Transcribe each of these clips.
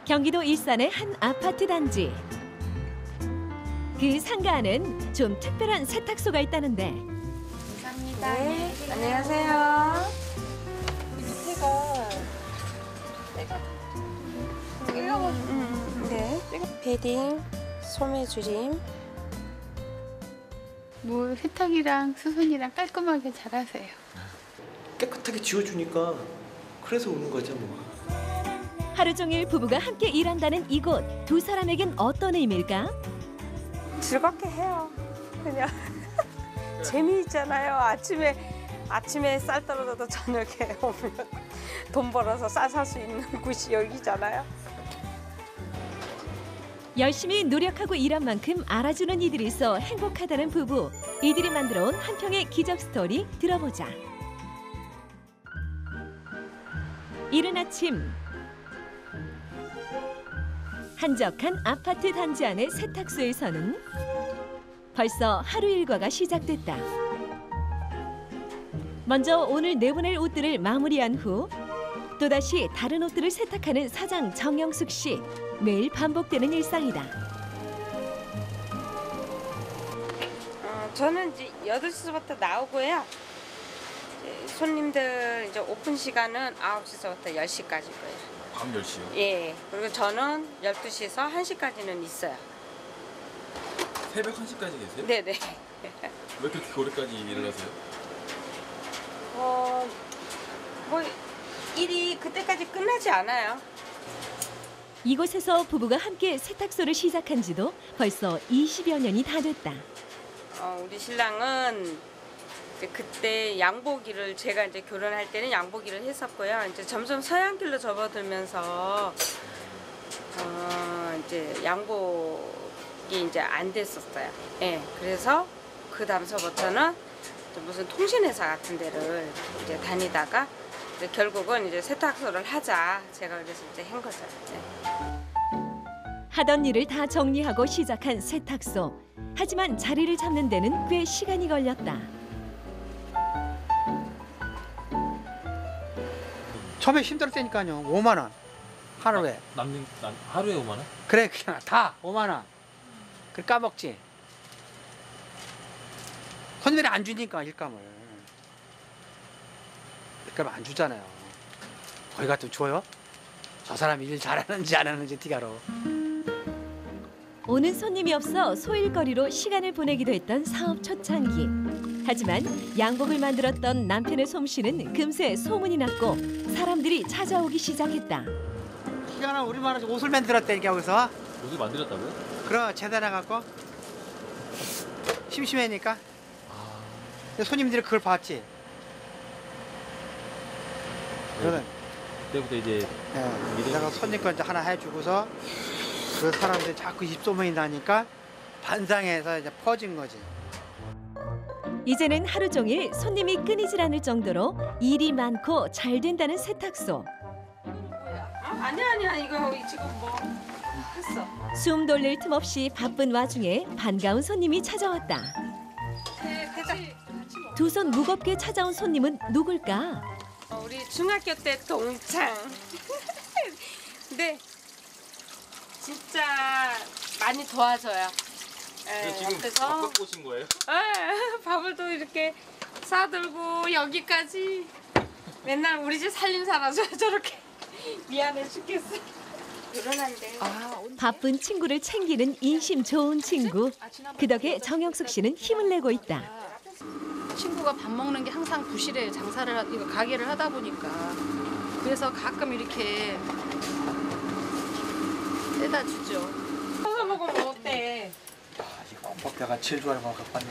경기도 일산의 한 아파트 단지. 그 상가 안엔 좀 특별한 세탁소가 있다는데. 감사합니다. 네, 안녕하세요. 밑에가 끌려가지고. 네. 패딩, 소매줄임. 뭐 세탁이랑 수선이랑 깔끔하게 잘하세요. 깨끗하게 지워주니까 그래서 오는 거죠 뭐. 하루 종일 부부가 함께 일한다는 이곳. 두 사람에겐 어떤 의미일까? 즐겁게 해요. 그냥 재미있잖아요. 아침에 쌀 떨어져도 저녁에 오면 돈 벌어서 쌀 살 수 있는 곳이 여기잖아요. 열심히 노력하고 일한 만큼 알아주는 이들이 있어 행복하다는 부부. 이들이 만들어 온 한 평의 기적 스토리 들어보자. 이른 아침, 한적한 아파트 단지 안의 세탁소에서는 벌써 하루 일과가 시작됐다. 먼저 오늘 내보낼 옷들을 마무리한 후 또다시 다른 옷들을 세탁하는 사장 정영숙 씨. 매일 반복되는 일상이다. 저는 이제 8시부터 나오고요. 이제 손님들 이제 오픈 시간은 9시부터 10시까지고요. 밤 10시요? 예. 그리고 저는 12시에서 1시까지는 있어요. 새벽 1시까지 계세요? 네네. 왜 그렇게 오래까지 일을 하세요? 뭐 일이 그때까지 끝나지 않아요. 이곳에서 부부가 함께 세탁소를 시작한 지도 벌써 20여 년이 다 됐다. 우리 신랑은 이제 그때 양복 일을 제가 이제 결혼할 때는 양복 일을 했었고요. 이제 점점 서양길로 접어들면서 이제 양복이 이제 안 됐었어요. 예, 그래서 그 다음서부터는 무슨 통신회사 같은 데를 이제 다니다가 이제 결국은 이제 세탁소를 하자. 제가 그래서 이제 한 거죠. 네. 하던 일을 다 정리하고 시작한 세탁소. 하지만 자리를 잡는 데는 꽤 시간이 걸렸다. 처음에 힘들었다니까요. 5만 원 하루에. 하루에 5만 원? 그래 그냥 다 5만 원. 그 까먹지. 손님들이 안 주니까 일감을. 일감 안 주잖아요. 거기 같으면 줘요? 저 사람이 일 잘하는지 안 하는지 티가로. 오는 손님이 없어 소일거리로 시간을 보내기도 했던 사업 초창기. 하지만 양복을 만들었던 남편의 솜씨는 금세 소문이 났고 사람들이 찾아오기 시작했다. 희한한 우리만 옷을 만들었다니까 여기서. 옷을 만들었다고요? 그럼 재단해 갖고 심심하니까. 손님들이 그걸 봤지. 그러면 그때부터 이제 내가 손님 거 이제 하나 해주고서 그 사람들이 자꾸 입소문이 나니까 반상해서 이제 퍼진 거지. 이제는 하루 종일 손님이 끊이질 않을 정도로 일이 많고 잘 된다는 세탁소. 아니야 이거 지금 뭐 했어. 숨 돌릴 틈 없이 바쁜 와중에 반가운 손님이 찾아왔다. 두 손 무겁게 찾아온 손님은 누굴까? 우리 중학교 때 동창. 근데 진짜 많이 도와줘요. 지금 바꿔 오신 거예요? 밥을 또 이렇게 싸들고 여기까지 맨날 우리 집 살림살아서 저렇게 미안해 죽겠어. 결혼한대. 바쁜 친구를 챙기는 인심 좋은 친구. 그 덕에 정영숙 씨는 힘을 내고 있다. 친구가 밥 먹는 게 항상 부실해요. 이거 가게를 하다 보니까. 그래서 가끔 이렇게 떼다 주죠. 서서 먹으면 어때? 이거 콩밥대가 제일 좋아하는 거 갖고 왔네.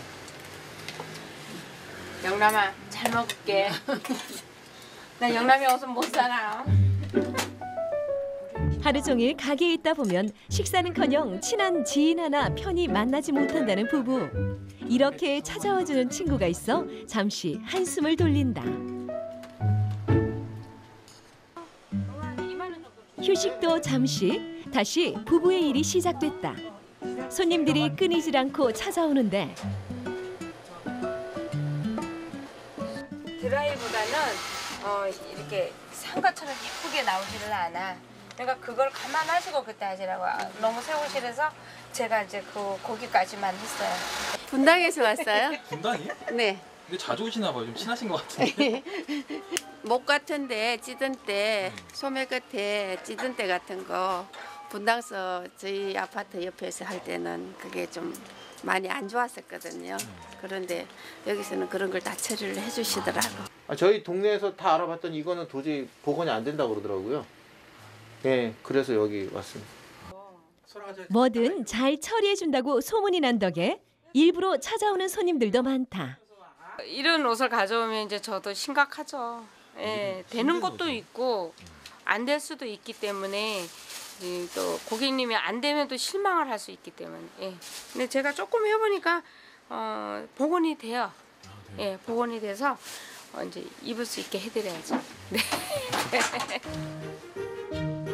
영남아 잘 먹을게. 나 영남이 없으면 못 살아. 하루 종일 가게에 있다 보면 식사는커녕 친한 지인 하나 편히 만나지 못한다는 부부. 이렇게 찾아와주는 친구가 있어 잠시 한숨을 돌린다. 휴식도 잠시. 다시 부부의 일이 시작됐다. 손님들이 끊이질 않고 찾아오는데 드라이보다는 이렇게 산 것처럼 예쁘게 나오지는 않아. 그러니까 그걸 감안하시고 그때 하시라고. 너무 세우실해서 제가 이제 거기까지만 했어요. 분당에서 왔어요? 분당이? 네. 근데 자주 오시나 봐요. 좀 친하신 것 같은데. 목 같은데 찌든 때 소매 끝에 찌든 때 같은 거 분당서 저희 아파트 옆에서 할 때는 그게 좀 많이 안 좋았었거든요. 그런데 여기서는 그런 걸 다 처리를 해주시더라고. 저희 동네에서 다 알아봤더니 이거는 도저히 복원이 안 된다고 그러더라고요. 예, 그래서 여기 왔습니다. 뭐든 잘 처리해준다고 소문이 난 덕에 일부러 찾아오는 손님들도 많다. 이런 옷을 가져오면 이제 저도 심각하죠. 예, 되는 것도 있고 안 될 수도 있기 때문에 또 고객님이 안 되면 또 실망을 할 수 있기 때문에. 예. 근데 제가 조금 해보니까 복원이 돼요. 예, 복원이 돼서 이제 입을 수 있게 해드려야죠. 네.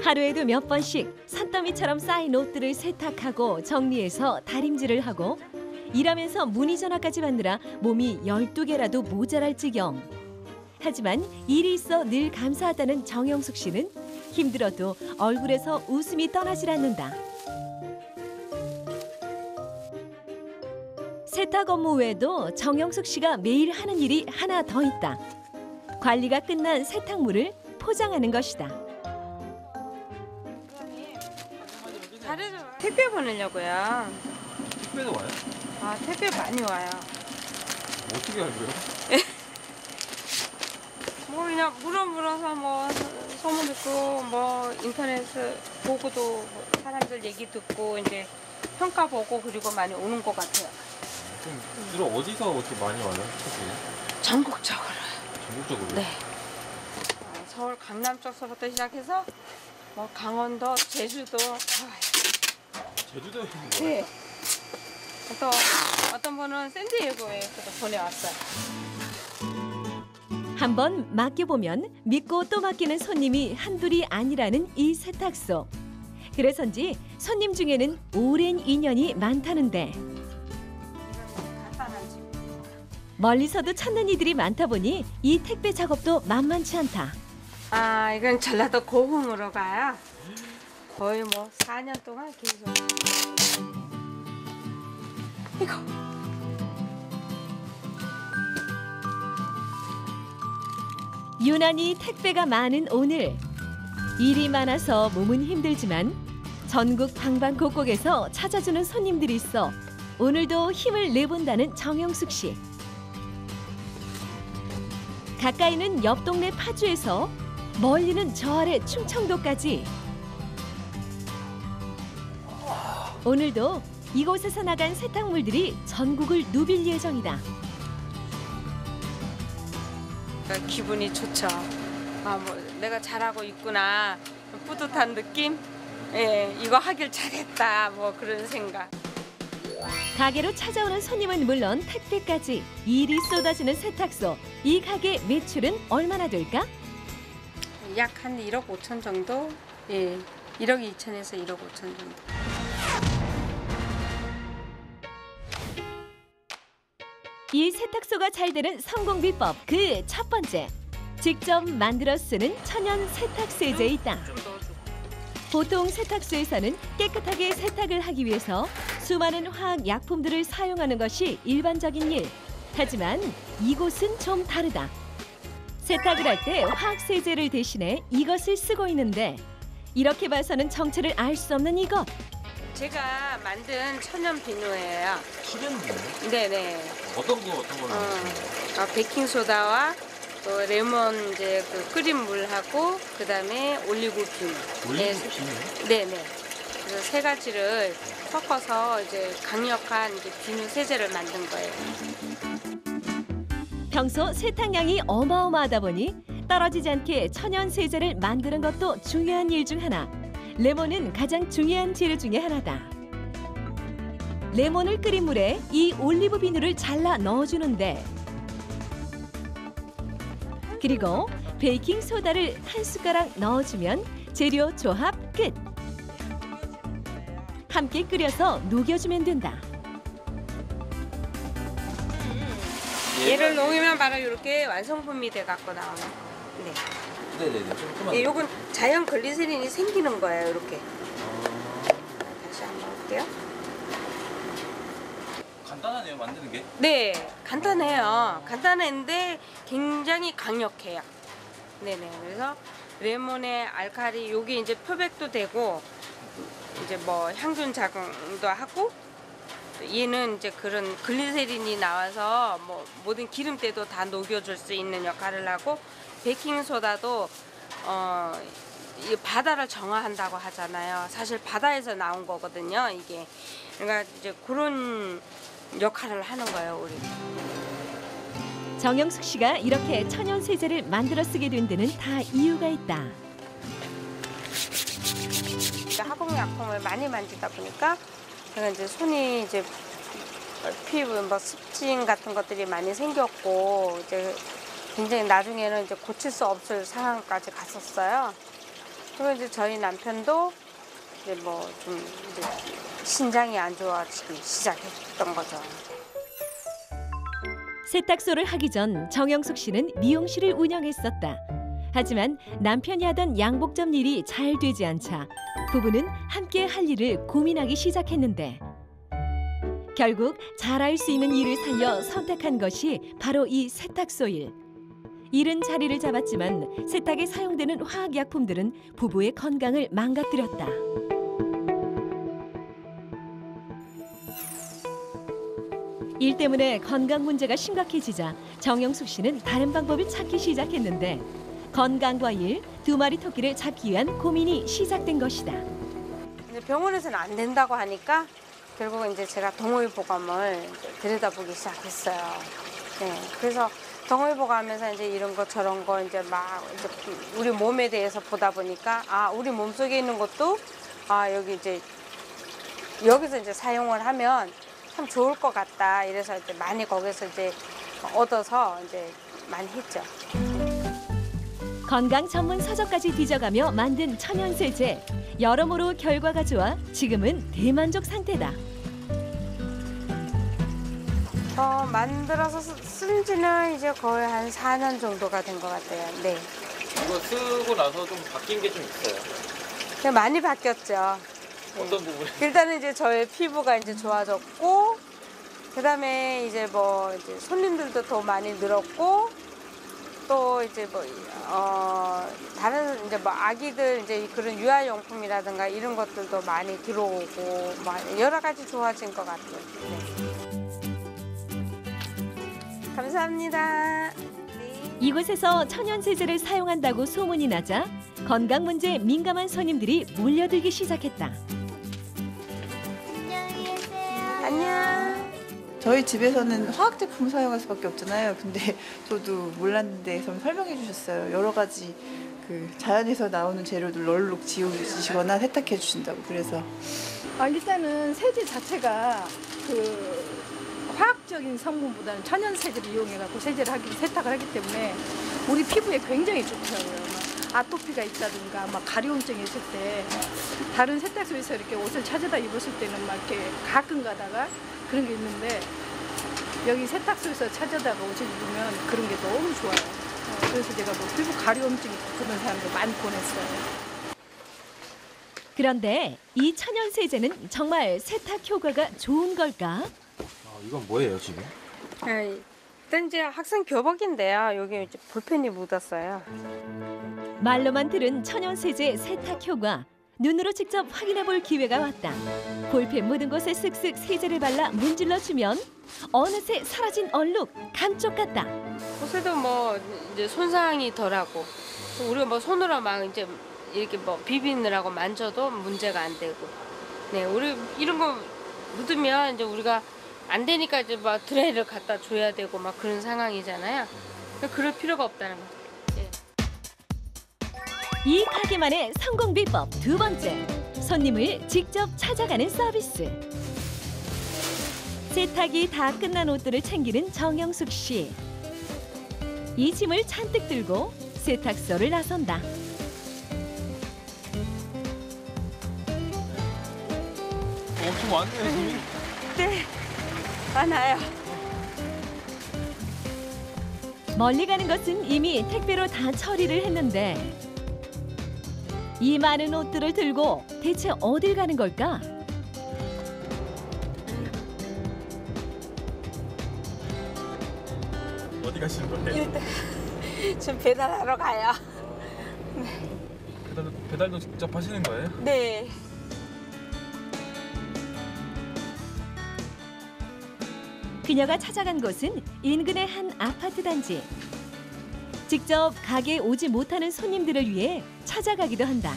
하루에도 몇 번씩 산더미처럼 쌓인 옷들을 세탁하고 정리해서 다림질을 하고 일하면서 문의 전화까지 받느라 몸이 12개라도 모자랄 지경. 하지만 일이 있어 늘 감사하다는 정영숙 씨는 힘들어도 얼굴에서 웃음이 떠나질 않는다. 세탁 업무 외에도 정영숙 씨가 매일 하는 일이 하나 더 있다. 관리가 끝난 세탁물을 포장하는 것이다. 잘해줘요. 택배 보내려고요. 택배도 와요? 아, 택배 많이 와요. 어떻게 알고요? 뭐 그냥 물어서 뭐 소문 듣고 뭐 인터넷 보고도 사람들 얘기 듣고 이제 평가 보고 그리고 많이 오는 것 같아요. 그럼 주로 어디서 이렇게 많이 와요? 택배? 전국적으로. 전국적으로? 네. 서울 강남 쪽서부터 시작해서 뭐 강원도, 제주도 다 와요. 제주도에 있는 거예요? 네. 또 어떤 분은 샌디에고에서도 보내왔어요. 한번 맡겨보면 믿고 또 맡기는 손님이 한둘이 아니라는 이 세탁소. 그래서인지 손님 중에는 오랜 인연이 많다는데 간단한 집. 멀리서도 찾는 이들이 많다 보니 이 택배 작업도 만만치 않다. 아, 이건 전라도 고흥으로 가요. 거의 뭐 4년 동안 계속. 이거. 유난히 택배가 많은 오늘. 일이 많아서 몸은 힘들지만 전국 방방곡곡에서 찾아주는 손님들이 있어 오늘도 힘을 내본다는 정영숙 씨. 가까이는 옆 동네 파주에서 멀리는 저 아래 충청도까지. 오늘도 이곳에서 나간 세탁물들이 전국을 누빌 예정이다. 그러니까 기분이 좋죠. 아, 뭐 내가 잘하고 있구나. 뿌듯한 느낌? 예, 이거 하길 잘했다. 뭐 그런 생각. 가게로 찾아오는 손님은 물론 택배까지 일이 쏟아지는 세탁소. 이 가게 매출은 얼마나 될까? 약 한 1억 5천 정도? 예, 1억 2천에서 1억 5천 정도. 이 세탁소가 잘 되는 성공 비법 그 첫 번째. 직접 만들어 쓰는 천연 세탁 세제에 있다. 보통 세탁소에서는 깨끗하게 세탁을 하기 위해서 수많은 화학 약품들을 사용하는 것이 일반적인 일. 하지만 이곳은 좀 다르다. 세탁을 할 때 화학 세제를 대신해 이것을 쓰고 있는데 이렇게 봐서는 정체를 알 수 없는 이것. 제가 만든 천연 비누예요. 천연 비누? 네네. 어떤 거는? 베이킹 소다와 또 레몬 이제 그 끓인 물하고 그다음에 올리브 비누. 올리브 비누? 네네. 그래서 세 가지를 섞어서 이제 강력한 이제 비누 세제를 만든 거예요. 평소 세탁량이 어마어마하다 보니 떨어지지 않게 천연 세제를 만드는 것도 중요한 일 중 하나. 레몬은 가장 중요한 재료 중에 하나다. 레몬을 끓인 물에 이 올리브 비누를 잘라 넣어주는데 그리고 베이킹 소다를 한 숟가락 넣어주면 재료 조합 끝. 함께 끓여서 녹여주면 된다. 얘를 녹이면 바로 이렇게 완성품이 돼 갖고 나오는. 네. 네네네. 조금만. 예, 요건 자연 글리세린이 생기는 거예요. 이렇게. 다시 한번 볼게요. 간단하네요, 만드는 게. 네, 간단해요. 간단한데 굉장히 강력해요. 네네. 그래서 레몬의 알칼리, 요게 이제 표백도 되고, 이제 뭐 향균 작용도 하고, 얘는 이제 그런 글리세린이 나와서 뭐 모든 기름때도 다 녹여줄 수 있는 역할을 하고, 베이킹소다도 이 바다를 정화한다고 하잖아요. 사실 바다에서 나온 거거든요, 이게. 그러니까 이제 그런 역할을 하는 거예요, 우리. 정영숙 씨가 이렇게 천연 세제를 만들어 쓰게 된 데는 다 이유가 있다. 화공약품을 많이 만지다 보니까 제가 이제 손이 이제 피부 뭐 습진 같은 것들이 많이 생겼고 이제 굉장히 나중에는 이제 고칠 수 없을 상황까지 갔었어요. 그리고 이제 저희 남편도 이제 뭐 좀 이제 신장이 안 좋아지기 시작했던 거죠. 세탁소를 하기 전 정영숙 씨는 미용실을 운영했었다. 하지만 남편이 하던 양복점 일이 잘 되지 않자 부부는 함께 할 일을 고민하기 시작했는데 결국 잘할 수 있는 일을 살려 선택한 것이 바로 이 세탁소 일. 일은 자리를 잡았지만 세탁에 사용되는 화학약품들은 부부의 건강을 망가뜨렸다. 일 때문에 건강 문제가 심각해지자 정영숙 씨는 다른 방법을 찾기 시작했는데 건강과 일, 두 마리 토끼를 잡기 위한 고민이 시작된 것이다. 이제 병원에서는 안 된다고 하니까 결국은 이제 제가 동의보감을 들여다보기 시작했어요. 네, 그래서 동의보감하면서 이제 이런 거 저런 거 이제 막 이제 우리 몸에 대해서 보다 보니까 아 우리 몸 속에 있는 것도 아 여기 이제 여기서 이제 사용을 하면 참 좋을 것 같다. 이래서 이제 많이 거기서 이제 얻어서 이제 많이 했죠. 건강 전문 서적까지 뒤져가며 만든 천연 세제. 여러모로 결과가 좋아 지금은 대만족 상태다. 만들어서 쓴 지는 이제 거의 한 4년 정도가 된 것 같아요. 네. 이거 쓰고 나서 좀 바뀐 게 좀 있어요. 그냥 많이 바뀌었죠. 어떤 부분이? 일단은 이제 저의 피부가 이제 좋아졌고, 그다음에 이제 뭐 이제 손님들도 더 많이 늘었고, 또 이제 뭐 다른 이제 뭐 아기들 이제 그런 유아용품이라든가 이런 것들도 많이 들어오고, 뭐 여러 가지 좋아진 것 같아요. 네. 감사합니다. 네. 이곳에서 천연 세제를 사용한다고 소문이 나자 건강 문제에 민감한 손님들이 몰려들기 시작했다. 안녕. 저희 집에서는 화학 제품 사용할 수밖에 없잖아요. 근데 저도 몰랐는데 설명해 주셨어요. 여러 가지 그 자연에서 나오는 재료들 널록 지우시거나 세탁해 주신다고. 그래서 일단은 세제 자체가 그 화학적인 성분보다는 천연 세제를 이용해갖고 세탁을 하기 때문에 우리 피부에 굉장히 좋더라고요. 막 아토피가 있다든가 막 가려움증이 있을 때 다른 세탁소에서 이렇게 옷을 찾아다 입었을 때는 막 이렇게 가끔 가다가 그런 게 있는데 여기 세탁소에서 찾아다가 옷을 입으면 그런 게 너무 좋아요. 그래서 제가 뭐 피부 가려움증이 있고 그런 사람들 많이 보냈어요. 그런데 이 천연 세제는 정말 세탁 효과가 좋은 걸까? 이건 뭐예요, 지금? 일단 이제 학생 교복인데요. 여기 이제 볼펜이 묻었어요. 말로만 들은 천연 세제 세탁 효과. 눈으로 직접 확인해 볼 기회가 왔다. 볼펜 묻은 곳에 쓱쓱 세제를 발라 문질러주면 어느새 사라진 얼룩 감쪽 같다. 옷에도 뭐 이제 손상이 덜하고 우리가 뭐 손으로 막 이제 이렇게 뭐 비비느라고 만져도 문제가 안 되고. 네, 우리 이런 거 묻으면 이제 우리가 안 되니까 이제 막 드라이를 갖다 줘야 되고 막 그런 상황이잖아요. 그럴 필요가 없다는 거죠. 예. 이 가게만의 성공 비법 두 번째. 손님을 직접 찾아가는 서비스. 세탁이 다 끝난 옷들을 챙기는 정영숙 씨. 이 짐을 잔뜩 들고 세탁소를 나선다. 엄청 많네요, 짐이. 네, 많아요. 멀리 가는 것은 이미 택배로 다 처리를 했는데 이 많은 옷들을 들고 대체 어딜 가는 걸까? 어디 가시는 거예요? 지금 배달하러 가요. 배달도 직접 하시는 거예요? 네. 그녀가 찾아간 곳은 인근의 한 아파트 단지. 직접 가게에 오지 못하는 손님들을 위해 찾아가기도 한다.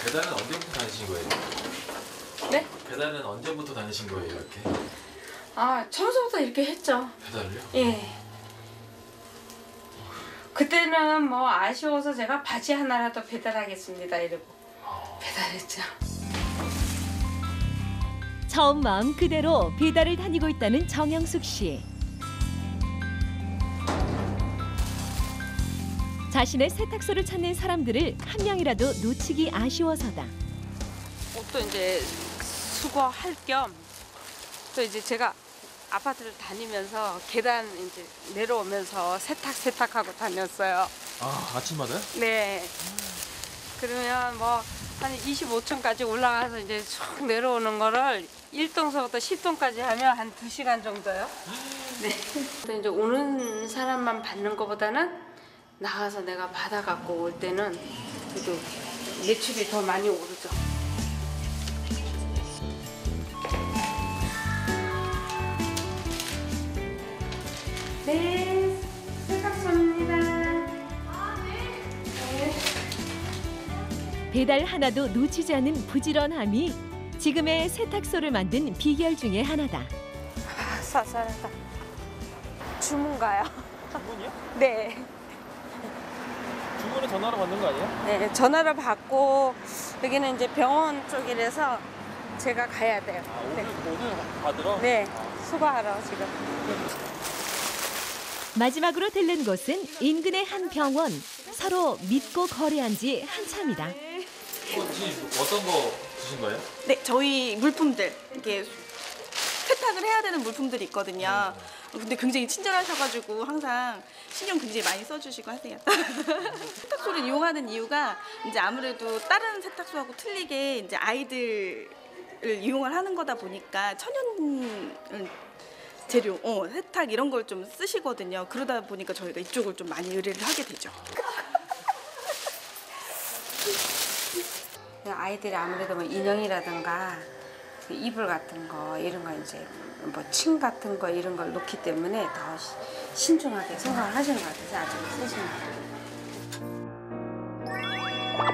배달은 언제부터 다니신 거예요? 네? 배달은 언제부터 다니신 거예요, 이렇게? 아, 처음부터 이렇게 했죠. 배달을요? 예. 그때는 뭐 아쉬워서 제가 바지 하나라도 배달하겠습니다 이러고 배달했죠. 처음 마음 그대로 배달을 다니고 있다는 정영숙 씨. 자신의 세탁소를 찾는 사람들을 한 명이라도 놓치기 아쉬워서다. 옷도 이제 수거할 겸 또 이제 제가 아파트를 다니면서 계단 이제 내려오면서 세탁하고 다녔어요. 아, 아침마다요? 네. 그러면 뭐 한 25층까지 올라가서 이제 쭉 내려오는 거를 1동서부터 10동까지 하면 한 2시간 정도요. 네. 근데 이제 오는 사람만 받는 것보다는 나가서 내가 받아 갖고 올 때는 그래도 매출이 더 많이 오르죠. 네, 세탁소입니다. 배달 하나도 놓치지 않는 부지런함이 지금의 세탁소를 만든 비결 중에 하나다. 아, 쌀쌀하다. 주문가요? 주문이요? 네. 주문은 전화로 받는 거 아니에요? 네, 전화를 받고 여기는 이제 병원 쪽이라서 제가 가야 돼요. 아, 네, 오늘 받으러? 네, 수거하러 지금. 마지막으로 들른 곳은 인근의 한 병원. 서로 믿고 거래한 지 한참이다. 지금 어떤 거 주신 거예요? 네, 저희 물품들 이렇게 세탁을 해야 되는 물품들이 있거든요. 근데 굉장히 친절하셔가지고 항상 신경 굉장히 많이 써주시고 하세요. 세탁소를 이용하는 이유가 이제 아무래도 다른 세탁소하고 틀리게 이제 아이들을 이용을 하는 거다 보니까 천연 재료, 세탁 이런 걸 좀 쓰시거든요. 그러다 보니까 저희가 이쪽을 좀 많이 의뢰를 하게 되죠. 아이들이 아무래도 뭐 인형이라든가 이불 같은 거 이런 거 이제 뭐 침 같은 거 이런 걸 놓기 때문에 더 신중하게 생각을 하시는 것 같아서 아직 쓰시는 것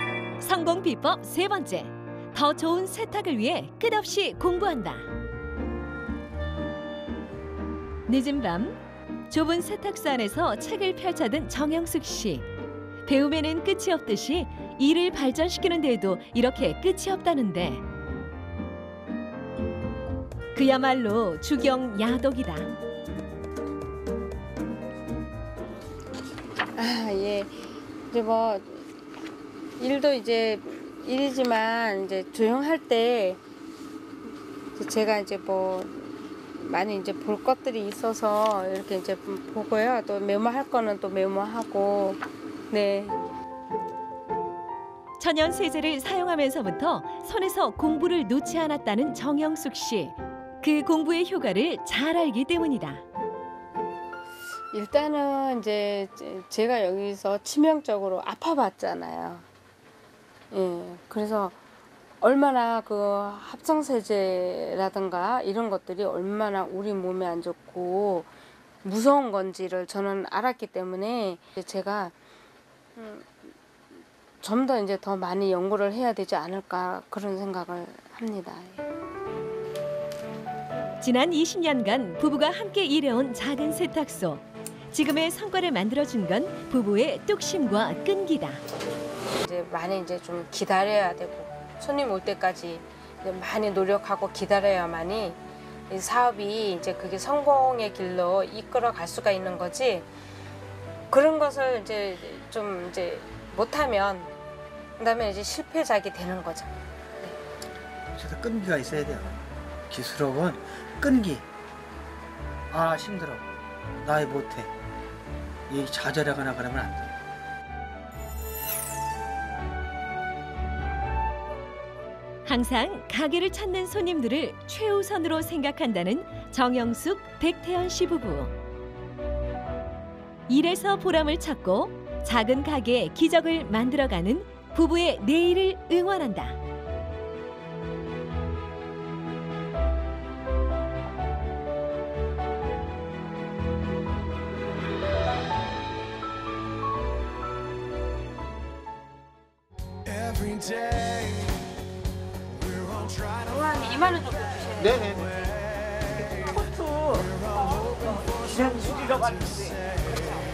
성공 비법 세 번째. 더 좋은 세탁을 위해 끝없이 공부한다. 늦은 밤 좁은 세탁소 안에서 책을 펼쳐든 정영숙 씨. 배움에는 끝이 없듯이 일을 발전시키는 데에도 이렇게 끝이 없다는데 그야말로 주경 야독이다. 아, 예. 이제 뭐 일도 이제 일이지만 이제 조용할 때 제가 이제 뭐 많이 이제 볼 것들이 있어서 이렇게 이제 보고요. 또 메모할 거는 또 메모하고. 네. 천연 세제를 사용하면서부터 손에서 공부를 놓지 않았다는 정영숙 씨. 그 공부의 효과를 잘 알기 때문이다. 일단은 이제 제가 여기서 치명적으로 아파봤잖아요. 예. 그래서 얼마나 그 합성세제라든가 이런 것들이 얼마나 우리 몸에 안 좋고 무서운 건지를 저는 알았기 때문에 제가 좀 더 이제 더 많이 연구를 해야 되지 않을까 그런 생각을 합니다. 지난 20년간 부부가 함께 일해온 작은 세탁소. 지금의 성과를 만들어준 건 부부의 뚝심과 끈기다. 이제 많이 이제 좀 기다려야 되고 손님 올 때까지 이제 많이 노력하고 기다려야만이 이 사업이 이제 그게 성공의 길로 이끌어 갈 수가 있는 거지. 그런 것을 이제 좀 이제 못하면 그다음에 이제 실패작이 되는 거죠. 진짜 끈기가 있어야 돼요. 기술업은 끈기. 아 힘들어. 나 못해. 이 좌절하거나 그러면 안 돼요. 항상 가게를 찾는 손님들을 최우선으로 생각한다는 정영숙, 백태연 씨 부부. 일에서 보람을 찾고 작은 가게에 기적을 만들어가는 부부의 내일을 응원한다. 한 2만 원 정도 주셔야 돼요. 네네. 포토 기념 줄이라고 하는데